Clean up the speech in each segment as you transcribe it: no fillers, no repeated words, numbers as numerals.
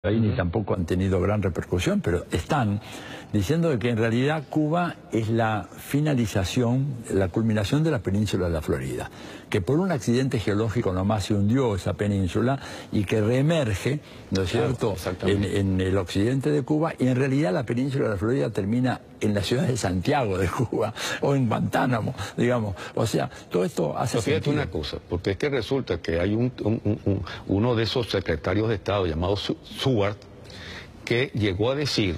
ahí ni tampoco han tenido gran repercusión, pero están diciendo que en realidad Cuba es la finalización, la culminación de la península de la Florida, que por un accidente geológico nomás se hundió esa península y que reemerge, ¿no es cierto?, en el occidente de Cuba, y en realidad la península de la Florida termina en la ciudad de Santiago de Cuba o en Guantánamo, digamos. O sea, todo esto hace sentido. Fíjate una cosa, porque es que resulta que hay uno de esos secretarios de Estado llamado Seward que llegó a decir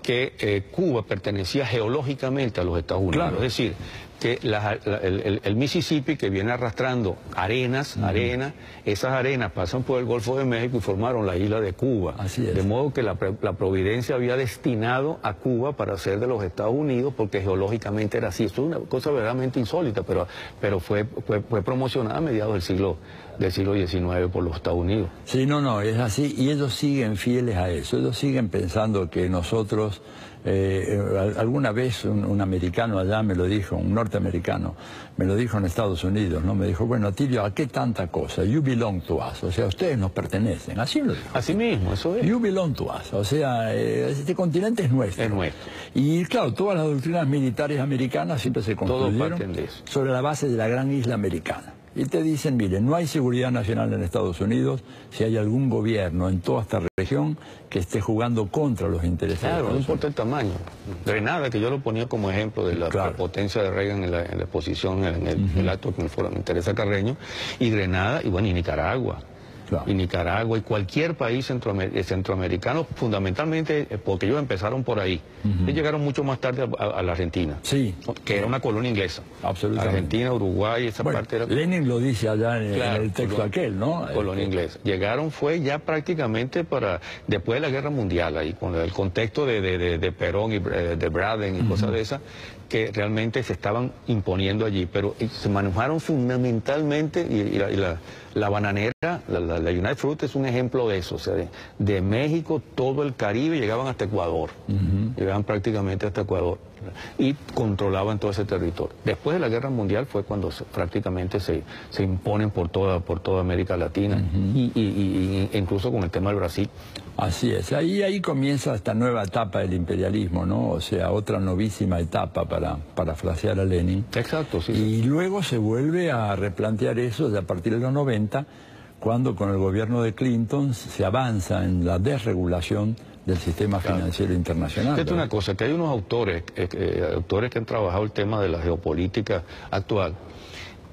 que Cuba pertenecía geológicamente a los Estados Unidos. Claro. Es decir, que el Mississippi, que viene arrastrando arenas, esas arenas pasan por el Golfo de México y formaron la isla de Cuba. Así es. De modo que la Providencia había destinado a Cuba para ser de los Estados Unidos, porque geológicamente era así. Esto es una cosa verdaderamente insólita, pero fue promocionada a mediados del siglo XIX por los Estados Unidos. Sí, no, es así, y ellos siguen fieles a eso. Ellos siguen pensando que nosotros... alguna vez un americano allá me lo dijo, un norteamericano, me lo dijo en Estados Unidos, ¿no? Me dijo, bueno, Tilio, ¿a qué tanta cosa? You belong to us, o sea, ustedes nos pertenecen, así lo dijo. Así mismo, eso es. You belong to us, o sea, este continente es nuestro. Es nuestro. Y claro, todas las doctrinas militares americanas siempre se construyeron sobre la base de la gran isla americana. Y te dicen, miren, no hay seguridad nacional en Estados Unidos si hay algún gobierno en toda esta región que esté jugando contra los intereses de Estados Unidos. No importa el tamaño. Grenada, que yo lo ponía como ejemplo de la potencia de Reagan en la exposición, en el acto que me interesa Carreño, y Grenada, y bueno, y Nicaragua. Claro. Y Nicaragua y cualquier país centroamericano, fundamentalmente porque ellos empezaron por ahí. Ellos llegaron mucho más tarde a la Argentina, que era una colonia inglesa. Absolutamente. Argentina, Uruguay, esa parte era... Lenin lo dice allá en el texto aquel, ¿no? Colonia inglesa. Llegaron fue ya prácticamente después de la Guerra Mundial, ahí con el contexto de Perón y de Braden y cosas de esas, que realmente se estaban imponiendo allí, pero se manejaron fundamentalmente, y la bananera, la United Fruit es un ejemplo de eso, o sea, de México, todo el Caribe, llegaban hasta Ecuador, llegaban prácticamente hasta Ecuador, y controlaban todo ese territorio. Después de la Guerra Mundial fue cuando prácticamente se imponen por toda América Latina, y incluso con el tema del Brasil. Así es, ahí comienza esta nueva etapa del imperialismo, ¿no? O sea, otra novísima etapa para parafrasear a Lenin. Exacto, sí. Y luego se vuelve a replantear eso ya a partir de los 90, cuando con el gobierno de Clinton se avanza en la desregulación del sistema financiero internacional. Fíjate una cosa, que hay unos autores que han trabajado el tema de la geopolítica actual,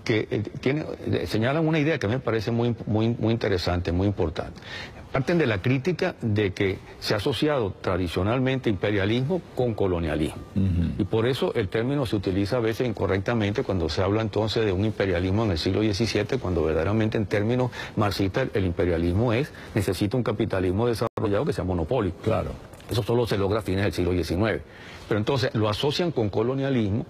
que señalan una idea que me parece muy interesante, muy importante. Parten de la crítica de que se ha asociado tradicionalmente imperialismo con colonialismo. Y por eso el término se utiliza a veces incorrectamente cuando se habla entonces de un imperialismo en el siglo XVII, cuando verdaderamente en términos marxistas el imperialismo necesita un capitalismo desarrollado que sea monopólico. Claro. Eso solo se logra a fines del siglo XIX. Pero entonces lo asocian con colonialismo.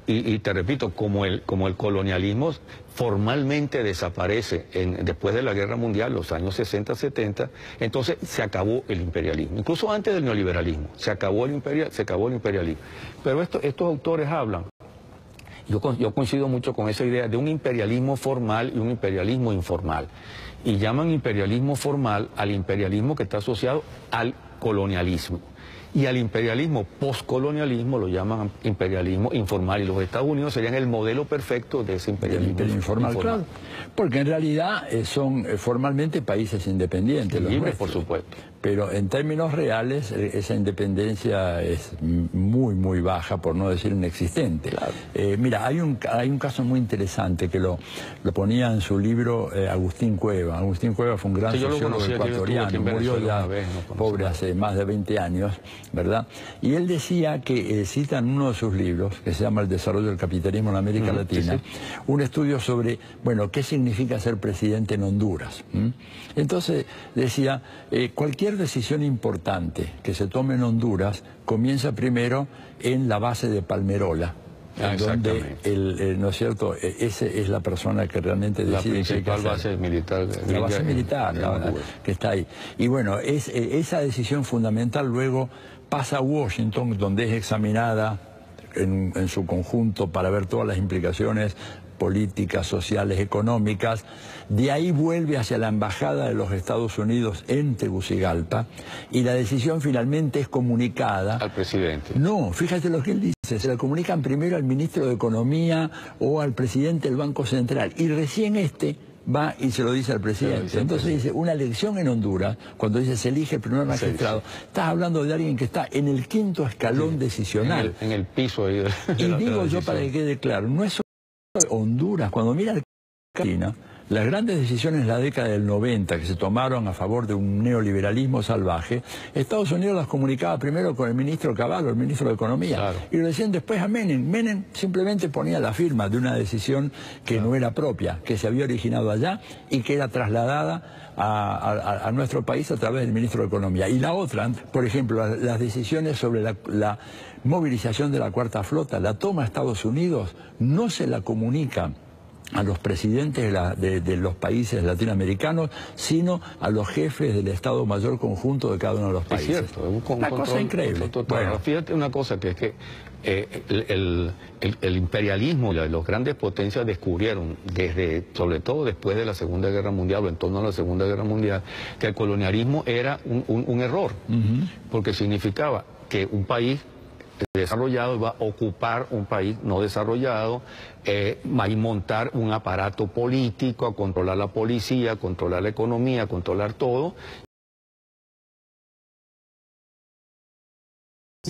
Y te repito, como el colonialismo formalmente desaparece después de la Guerra Mundial, los años 60-70, entonces se acabó el imperialismo. Incluso antes del neoliberalismo, se acabó el imperialismo. Pero estos autores hablan, yo coincido mucho con esa idea de un imperialismo formal y un imperialismo informal. Y llaman imperialismo formal al imperialismo que está asociado al colonialismo. Y al imperialismo postcolonialismo lo llaman imperialismo informal, y los Estados Unidos serían el modelo perfecto de ese imperialismo informal. Claro, porque en realidad son formalmente países independientes, los libres, por supuesto. Pero en términos reales esa independencia es muy baja, por no decir inexistente. Claro. Mira, hay un caso muy interesante que lo ponía en su libro Agustín Cueva. Agustín Cueva fue un gran sociólogo ecuatoriano, murió ya pobre hace más de 20 años, ¿verdad? Y él decía que cita en uno de sus libros, que se llama El desarrollo del capitalismo en América Latina, un estudio sobre, bueno, qué significa ser presidente en Honduras. Entonces decía, cualquier decisión importante que se tome en Honduras comienza primero en la base de Palmerola, donde ¿no es cierto? Ese es la persona que realmente decide. La principal base militar. La base militar que está ahí. Y bueno, esa decisión fundamental luego pasa a Washington, donde es examinada en su conjunto para ver todas las implicaciones políticas, sociales, económicas. De ahí vuelve hacia la Embajada de los Estados Unidos en Tegucigalpa y la decisión finalmente es comunicada al presidente. No, fíjate lo que él dice, se la comunican primero al ministro de Economía o al presidente del Banco Central y recién va y se lo dice al presidente. Entonces dice, una elección en Honduras, cuando dice se elige el primer magistrado, estás hablando de alguien que está en el quinto escalón decisional. En el piso ahí y digo yo para que quede claro, no es solo Honduras, cuando mira el China, las grandes decisiones en la década del 90 que se tomaron a favor de un neoliberalismo salvaje, Estados Unidos las comunicaba primero con el ministro Cavallo, el ministro de Economía, claro, y recién después a Menem. Menem simplemente ponía la firma de una decisión que no era propia, que se había originado allá y que era trasladada a nuestro país a través del ministro de Economía. Y la otra, por ejemplo, las decisiones sobre la movilización de la Cuarta Flota, la toma a Estados Unidos, no se la comunica a los presidentes de los países latinoamericanos, sino a los jefes del Estado Mayor Conjunto de cada uno de los países. Es cierto, es una cosa increíble. Bueno, fíjate una cosa, que es que el imperialismo, las grandes potencias descubrieron, sobre todo después de la Segunda Guerra Mundial o en torno a la Segunda Guerra Mundial, que el colonialismo era un error, porque significaba que un país desarrollado iba a ocupar un país no desarrollado, a montar un aparato político, a controlar la policía, a controlar la economía, a controlar todo.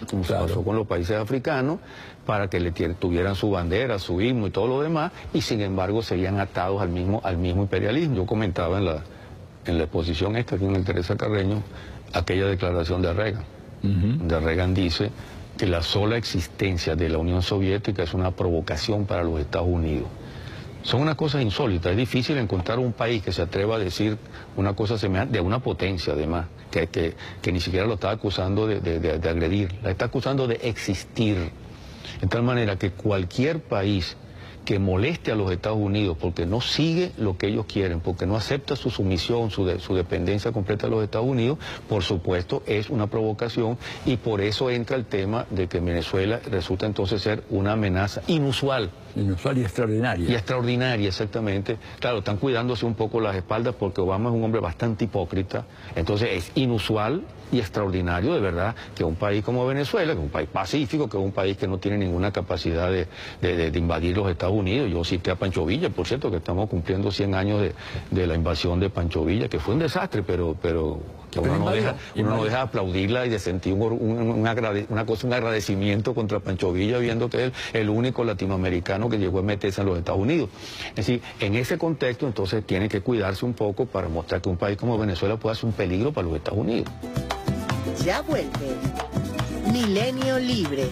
Como se pasó con los países africanos, para que tuvieran su bandera, su himno y todo lo demás, y sin embargo seguían atados al mismo imperialismo. Yo comentaba en la exposición esta, aquí en el Teresa Carreño, aquella declaración de Reagan, donde Reagan dice que la sola existencia de la Unión Soviética es una provocación para los Estados Unidos. Son unas cosas insólitas. Es difícil encontrar un país que se atreva a decir una cosa semejante, de una potencia además, que ni siquiera lo está acusando de agredir, la está acusando de existir. De tal manera que cualquier país que moleste a los Estados Unidos porque no sigue lo que ellos quieren, porque no acepta su sumisión, su dependencia completa de los Estados Unidos, por supuesto es una provocación, y por eso entra el tema de que Venezuela resulta entonces ser una amenaza inusual. Inusual y extraordinaria. Y extraordinaria, exactamente. Claro, están cuidándose un poco las espaldas porque Obama es un hombre bastante hipócrita, entonces es inusual y extraordinario, de verdad, que un país como Venezuela, que es un país pacífico, que es un país que no tiene ninguna capacidad de invadir los Estados Unidos. Yo cité a Pancho Villa, por cierto, que estamos cumpliendo 100 años de la invasión de Pancho Villa, que fue un desastre, pero que uno no deja aplaudirla y de sentir un agradecimiento contra Pancho Villa, viendo que es el único latinoamericano que llegó a meterse en los Estados Unidos. Es decir, en ese contexto, entonces, tiene que cuidarse un poco para mostrar que un país como Venezuela puede ser un peligro para los Estados Unidos. Ya vuelve Milenio Libre.